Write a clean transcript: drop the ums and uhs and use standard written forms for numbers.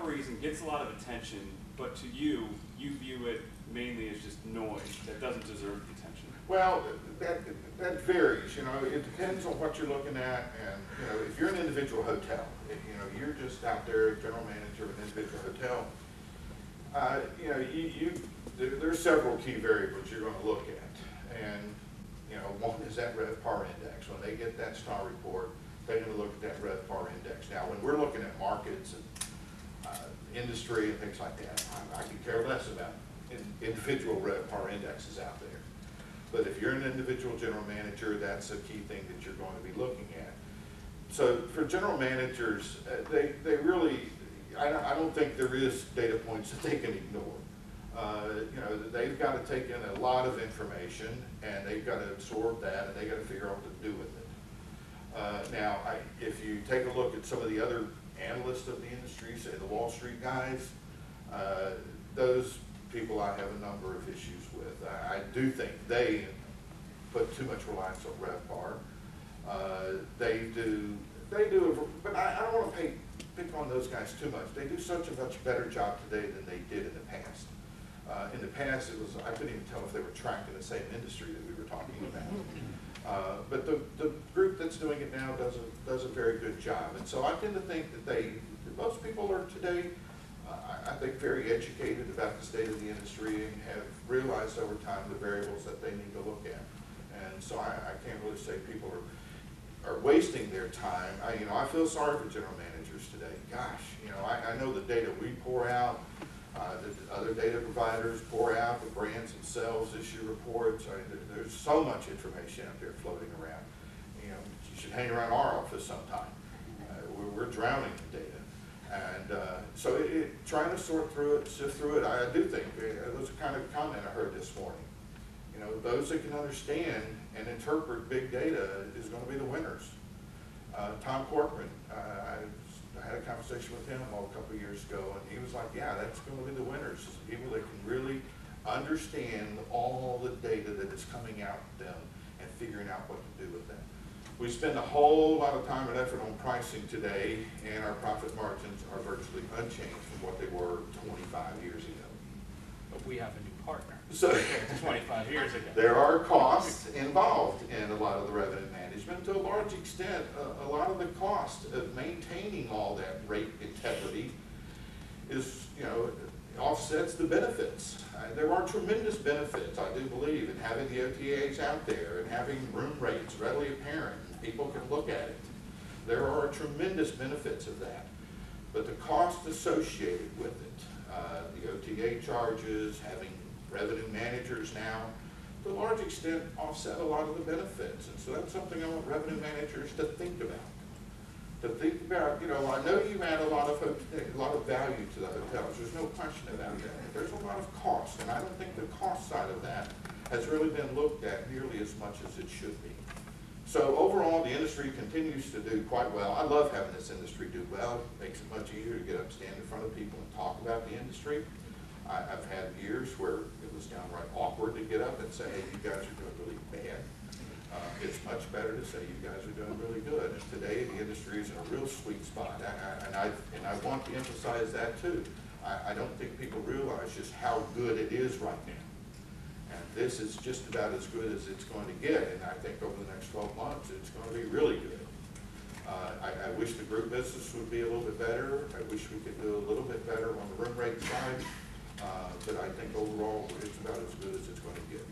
reason gets a lot of attention, but to you, you view it mainly as just noise that doesn't deserve the attention? Well, that varies. You know, it depends on what you're looking at, and you know, if you're an individual hotel, if, you know, you're just out there, general manager of an individual hotel. You know, there's several key variables you're going to look at, and you know, one is that RevPAR index. When they get that star report, they're going to look at that RevPAR index. Now, when we're looking at markets and industry and things like that, I could care less about individual RevPAR indexes out there. But if you're an individual general manager, that's a key thing that you're going to be looking at. So for general managers, they really, I don't think there is data points that they can ignore. You know, they've got to take in a lot of information, and they've got to absorb that, and they've got to figure out what to do with it. Now, if you take a look at some of the other analysts of the industry, say the Wall Street guys, those people I have a number of issues with. I do think they put too much reliance on RevPAR. They do, but I don't want to pick on those guys too much. They do such a much better job today than they did in the past. In the past, it was, I couldn't even tell if they were tracking the same industry that we were talking about. But the group that's doing it now does a very good job. And so I tend to think that most people are today, I think, very educated about the state of the industry and have realized over time the variables that they need to look at. And so I can't really say people are wasting their time. You know, I feel sorry for general managers today. Gosh, you know, I know the data we pour out, the other data providers pour out, the brands themselves issue reports. There's so much information out there floating around. You know, you should hang around our office sometime. We're drowning in data. And so trying to sort through it, sift through it, I do think, it was a kind of comment I heard this morning. You know, those that can understand and interpret big data is going to be the winners. Tom Corcoran, I had a conversation with him a couple of years ago, and he was like, yeah, that's going to be the winners. People that can really understand all the data that is coming out to them and figuring out what to do with that. We spend a whole lot of time and effort on pricing today, and our profit margins are virtually unchanged from what they were 25 years ago. But we have a new partner. So 25 years ago. There are costs involved in a lot of the revenue management. To a large extent, a lot of the cost of maintaining all that rate integrity is, you know, offsets the benefits. There are tremendous benefits, I do believe, in having the OTAs out there and having room rates readily apparent. People can look at it. There are tremendous benefits of that. But the cost associated with it, the OTA charges, having revenue managers now, to a large extent offset a lot of the benefits. And so that's something I want revenue managers to think about. To think about, you know, I know you add a lot of value to the hotels. There's no question about that. But there's a lot of cost, and I don't think the cost side of that has really been looked at nearly as much as it should be. So overall, the industry continues to do quite well. I love having this industry do well. It makes it much easier to get up, stand in front of people, and talk about the industry. I've had years where it was downright awkward to get up and say, hey, you guys are doing really bad. It's much better to say you guys are doing really good. And today, the industry is in a real sweet spot. And I want to emphasize that too. I don't think people realize just how good it is right now. And this is just about as good as it's going to get. And I think over the next 12 months, it's going to be really good. I wish the group business would be a little bit better. I wish we could do a little bit better on the room rate side. But I think overall, it's about as good as it's going to get.